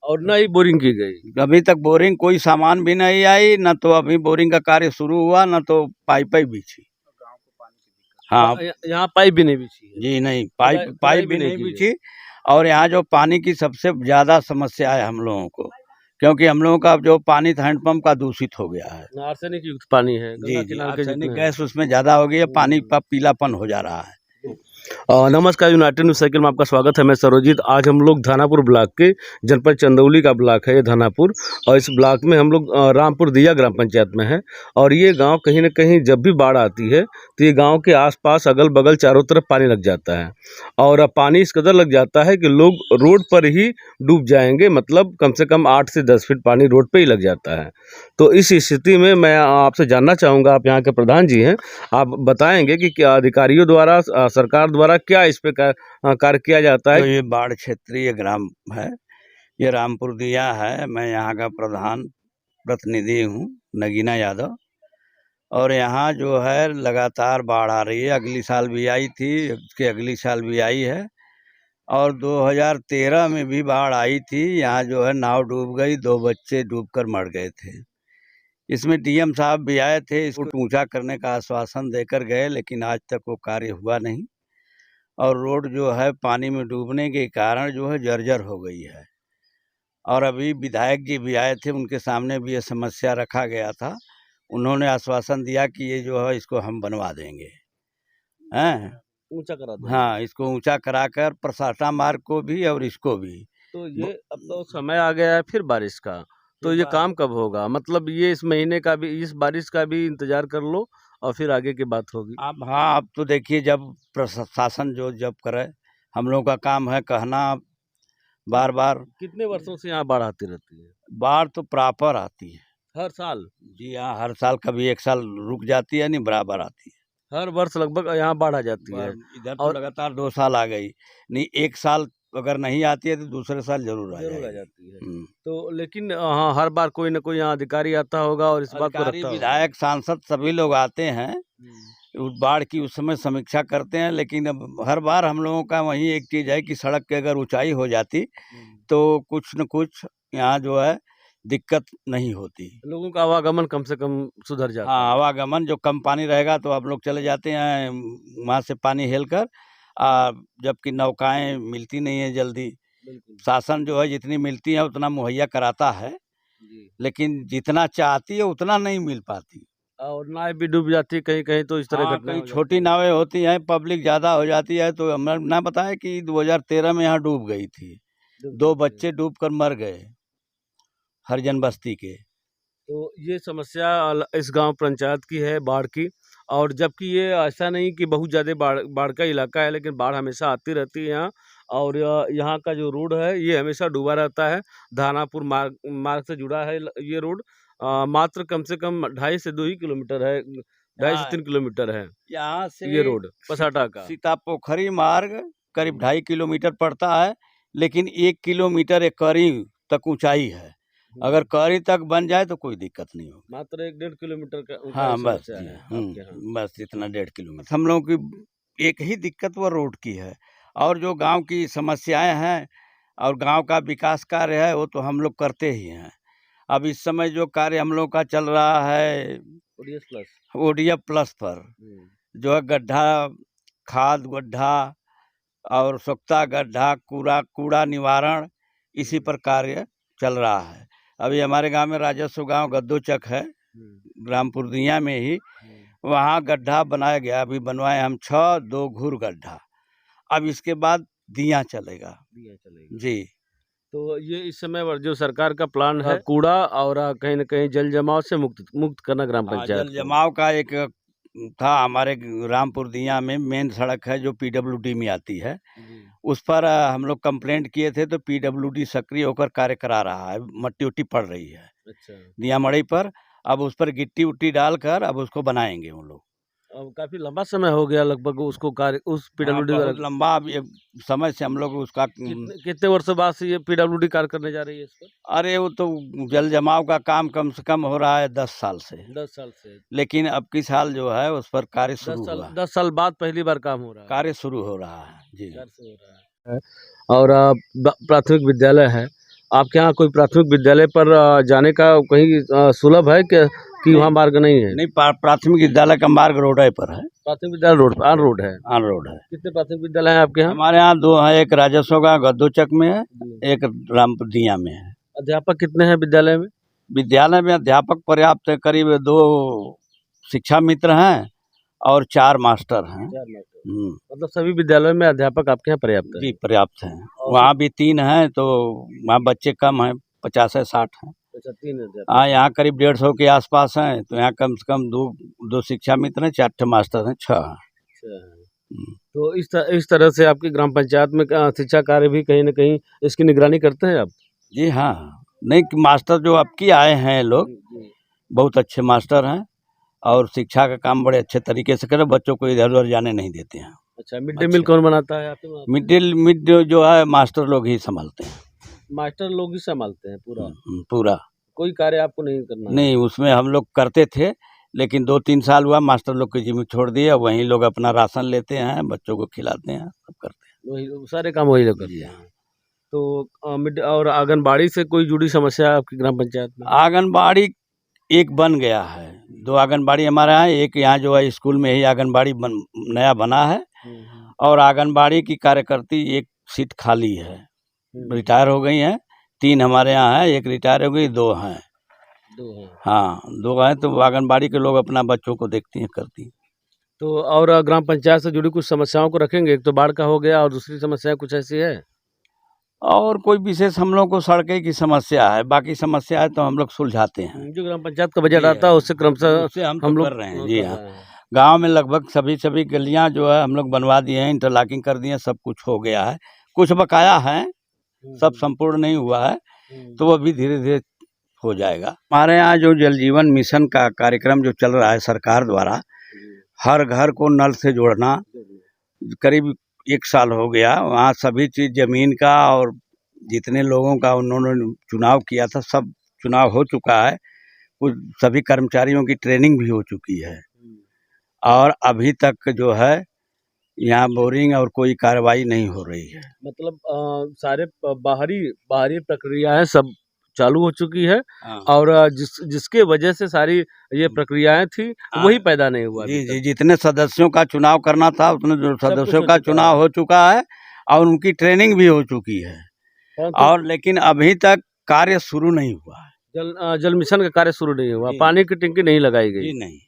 और न ही बोरिंग की गई। अभी तक बोरिंग कोई सामान भी नहीं आई, न तो अभी बोरिंग का कार्य शुरू हुआ, न तो पाइप बिछी। हाँ यहाँ पाइप भी नहीं बिछी है। जी नहीं, पाइप खुदाई भी नहीं की गई। बिछी। और यहाँ जो पानी की सबसे ज्यादा समस्या है हम लोगों को, क्योंकि हम लोगों का जो पानी था हैंडपंप का दूषित हो गया है। आर्सेनिक युक्त पानी है, जी गंगा जी, किनारे के आर्सेनिक जितने गैस उसमें ज्यादा हो गई है, पानी का पीलापन हो जा रहा है। नमस्कार, यूनाइटेड न्यूज साइकिल में आपका स्वागत है। मैं सरोजीत। आज हम लोग धानापुर ब्लॉक के जनपद चंदौली का ब्लॉक है ये धानापुर, और इस ब्लॉक में हम लोग रामपुर दिया ग्राम पंचायत में है। और ये गांव कहीं न कहीं जब भी बाढ़ आती है तो ये गांव के आसपास अगल बगल चारों तरफ पानी लग जाता है, और पानी इस कदर लग जाता है कि लोग रोड पर ही डूब जाएंगे। मतलब कम से कम 8 से 10 फीट पानी रोड पर ही लग जाता है। तो इस स्थिति में मैं आपसे जानना चाहूँगा, आप यहाँ के प्रधान जी हैं, आप बताएंगे कि क्या अधिकारियों द्वारा सरकार द्वारा क्या इस पे कार्य किया जाता है। तो ये बाढ़ क्षेत्रीय ग्राम है, ये रामपुर दिया है। मैं यहाँ का प्रधान प्रतिनिधि हूँ, नगीना यादव। और यहाँ जो है लगातार बाढ़ आ रही है। अगली साल भी आई थी, उसके अगली साल भी आई है, और 2013 में भी बाढ़ आई थी। यहाँ जो है नाव डूब गई, 2 बच्चे डूबकर मर गए थे। इसमें डीएम साहब भी आए थे, इसको ऊंचा करने का आश्वासन देकर गए, लेकिन आज तक वो कार्य हुआ नहीं। और रोड जो है पानी में डूबने के कारण जो है जर्जर हो गई है। और अभी विधायक जी भी आए थे, उनके सामने भी ये समस्या रखा गया था। उन्होंने आश्वासन दिया कि ये जो है इसको हम बनवा देंगे, हैं, ऊंचा करा देंगे। हाँ, इसको ऊंचा कराकर प्रसाटा मार्ग को भी और इसको भी। तो ये अब तो समय आ गया है फिर बारिश का, तो ये काम कब होगा? मतलब ये इस महीने का भी, इस बारिश का भी इंतजार कर लो और फिर आगे की बात होगी। अब हाँ, अब तो देखिए, जब प्रशासन जो जब करे, हम लोग का काम है कहना बार बार। कितने वर्षों से यहाँ बाढ़ आती रहती है? बाढ़ तो प्रॉपर आती है हर साल? जी हाँ, हर साल। कभी एक साल रुक जाती है, नहीं बराबर आती है। हर वर्ष लगभग यहाँ बाढ़ आ जाती है। इधर तो और लगातार 2 साल आ गई, नहीं एक साल अगर नहीं आती है तो दूसरे साल जरूर आ जरूर जाएगी। आ जाती है। तो लेकिन हाँ, हर बार कोई ना कोई यहाँ अधिकारी आता होगा और इस बात को अधिकारी, रखता होगा। विधायक, सांसद सभी लोग आते हैं, उस बाढ़ की उस समय समीक्षा करते हैं। लेकिन अब हर बार हम लोगों का वही एक चीज़ है कि सड़क की अगर ऊंचाई हो जाती तो कुछ न कुछ यहाँ जो है दिक्कत नहीं होती। लोगों का आवागमन कम से कम सुधर जाता हाँ, है। आवागमन, जो कम पानी रहेगा तो आप लोग चले जाते हैं वहाँ से पानी हेल कर, जबकि नौकाएं मिलती नहीं है जल्दी। बिल्कुल। शासन जो है जितनी मिलती है उतना मुहैया कराता है, जी। लेकिन जितना चाहती है उतना नहीं मिल पाती। और नाव भी डूब जाती है कहीं कहीं, तो इस तरह हाँ, घटना कई हो जाती छोटी है। नावें होती हैं, पब्लिक ज़्यादा हो जाती है। तो हमने ना बताया कि 2013 में यहाँ डूब गई थी, डूब 2 जाती है। बच्चे डूबकर मर गए हरिजन बस्ती के। तो ये समस्या इस गांव पंचायत की है, बाढ़ की। और जबकि ये ऐसा नहीं कि बहुत ज़्यादा बाढ़ बाढ़ का इलाका है, लेकिन बाढ़ हमेशा आती रहती है यहाँ। और यहाँ का जो रोड है ये हमेशा डूबा रहता है। धानापुर मार्ग मार्ग से जुड़ा है ये रोड। मात्र कम से कम 2.5 से 2 ही किलोमीटर है, 2.5 से 3 किलोमीटर है यहाँ से ये रोड पसाटा का। सीतापोखरी मार्ग करीब 2.5 किलोमीटर पड़ता है, लेकिन 1 किलोमीटर एक करी तक ऊंचाई है। अगर करी तक बन जाए तो कोई दिक्कत नहीं होगी। मात्र 1-1.5 किलोमीटर का हाँ बस समस्या जी, है आपके यहाँ। बस इतना 1.5 किलोमीटर। हम लोगों की एक ही दिक्कत वो रोड की है, और जो गांव की समस्याएं हैं और गांव का विकास कार्य है वो तो हम लोग करते ही हैं। अब इस समय जो कार्य हम लोग का चल रहा है ओडीएस प्लस। ओडीएफ प्लस पर, जो है गड्ढा, खाद गड्ढा और सोख्ता गड्ढा, कूड़ा निवारण, इसी पर कार्य चल रहा है। अभी हमारे गांव में राजस्व गांव गद्दोचक है, रामपुर दिया में ही, वहाँ गड्ढा बनाया गया। अभी बनवाए हम 6, 2 घूर गड्ढा। अब इसके बाद दिया चलेगा जी। तो ये इस समय जो सरकार का प्लान है कूड़ा और कहीं न कहीं जल जमाव से मुक्त करना ग्राम पंचायत जल को। जमाव का एक था हमारे रामपुर दिया में, मेन सड़क है जो पीडब्ल्यूडी में आती है, उस पर हम लोग कंप्लेंट किए थे, तो पीडब्ल्यूडी सक्रिय होकर कार्य करा रहा है। मट्टी उट्टी पड़ रही है अच्छा। दिया मड़ई पर। अब उस पर गिट्टी उट्टी डालकर अब उसको बनाएंगे वो लोग। अब काफी लंबा समय हो गया लगभग उसको कार्य, उस हाँ, पीडब्ल्यूडी बहुत लंबा अब ये समय से हम लोग उसका कितने वर्षों बाद से ये पीडब्ल्यूडी कार्य करने जा रही है इस पर? अरे वो तो जल जमाव का काम कम से कम हो रहा है 10 साल से। 10 साल से। लेकिन अब की साल जो है उस पर कार्य शुरू हुआ। 10 साल बाद पहली बार काम हो रहा है। कार्य शुरू हो रहा है जी। कार्य शुरू हो रहा है। और प्राथमिक विद्यालय है, आपके यहाँ कोई प्राथमिक विद्यालय पर जाने का कहीं सुलभ है कि वहाँ मार्ग नहीं है? नहीं, प्राथमिक विद्यालय का मार्ग रोड पर है। प्राथमिक विद्यालय रोड ऑन रोड है। ऑन रोड है। कितने प्राथमिक विद्यालय हैं आपके यहाँ? हमारे यहाँ 2 है, एक राजस्व का गद्दोचक में है, एक रामपुर दिया में है। अध्यापक कितने हैं विद्यालय में? विद्यालय में अध्यापक पर्याप्त है, करीब 2 शिक्षा मित्र हैं और 4 मास्टर हैं। मतलब सभी विद्यालयों में अध्यापक आपके यहाँ पर्याप्त है? जी, पर्याप्त हैं। वहाँ भी 3 हैं, तो वहाँ बच्चे कम हैं, 50 है 60 हैं। अच्छा, 3 अध्यापक। हाँ, यहाँ करीब 150 के आसपास हैं, तो यहाँ कम से कम 2 शिक्षा मित्र हैं, 4 मास्टर हैं, 6 हैं। तो इस तरह से आपकी ग्राम पंचायत में शिक्षा कार्य भी कहीं न कहीं इसकी निगरानी करते हैं आप? जी हाँ, नहीं कि मास्टर जो अब की आए हैं लोग, बहुत अच्छे मास्टर हैं और शिक्षा का काम बड़े अच्छे तरीके से करें, बच्चों को इधर-उधर जाने नहीं देते हैं। अच्छा, मिड डे मील कौन बनाता है आपके वहाँ? मिड डे जो है मास्टर लोग ही संभालते हैं। मास्टर लोग ही संभालते हैं पूरा? पूरा। कोई कार्य आपको नहीं करना है? नहीं, उसमें हम लोग करते थे, लेकिन 2-3 साल हुआ मास्टर लोग की जिम्मे छोड़ दिए, अब वहीं लोग अपना राशन लेते हैं, बच्चों को खिलाते हैं, सब करते हैं। वही सारे काम वही लोग करते हैं। तो मिड और आंगनबाड़ी से कोई जुड़ी समस्या है आपकी ग्राम पंचायत में? आंगनबाड़ी एक बन गया है, 2 आंगनबाड़ी हमारे यहाँ, एक यहाँ जो है स्कूल में ही आंगनबाड़ी नया बना है और आंगनबाड़ी की कार्यकर्ती एक सीट खाली है, रिटायर हो गई हैं। 3 हमारे यहाँ है, एक रिटायर हो गई, 2 हैं। 2 हैं। हाँ, 2 हैं, तो आंगनबाड़ी के लोग अपना बच्चों को देखती हैं, करती हैं। तो और ग्राम पंचायत से जुड़ी कुछ समस्याओं को रखेंगे? एक तो बाढ़ का हो गया और दूसरी समस्या कुछ ऐसी है? और कोई विशेष हम लोग को सड़कें की समस्या है, बाकी समस्या है तो हम लोग सुलझाते हैं। जो ग्राम पंचायत का बजट आता है उससे क्रमशः उससे हम हम लोग कर रहे हैं। जी हाँ, गांव में लगभग सभी गलियां जो है हम लोग बनवा दिए हैं, इंटरलॉकिंग कर दिए हैं, सब कुछ हो गया है। कुछ बकाया है, सब संपूर्ण नहीं हुआ है, तो वो भी धीरे-धीरे हो जाएगा। हमारे यहाँ जो जल जीवन मिशन का कार्यक्रम जो चल रहा है सरकार द्वारा, हर घर को नल से जोड़ना, करीब 1 साल हो गया। वहाँ सभी चीज़ ज़मीन का और जितने लोगों का उन्होंने चुनाव किया था, सब चुनाव हो चुका है। कुछ सभी कर्मचारियों की ट्रेनिंग भी हो चुकी है और अभी तक जो है यहाँ बोरिंग और कोई कार्रवाई नहीं हो रही है। मतलब सारे बाहरी प्रक्रियाएं सब चालू हो चुकी है और जिसके वजह से सारी ये प्रक्रियाएं थी वही पैदा नहीं हुआ। जी, जितने सदस्यों का चुनाव करना था उतने जो सदस्यों का चुनाव हो चुका है और उनकी ट्रेनिंग भी हो चुकी है और लेकिन अभी तक कार्य शुरू नहीं हुआ है। जल मिशन का कार्य शुरू नहीं हुआ, पानी की टंकी नहीं लगाई गई। नहीं।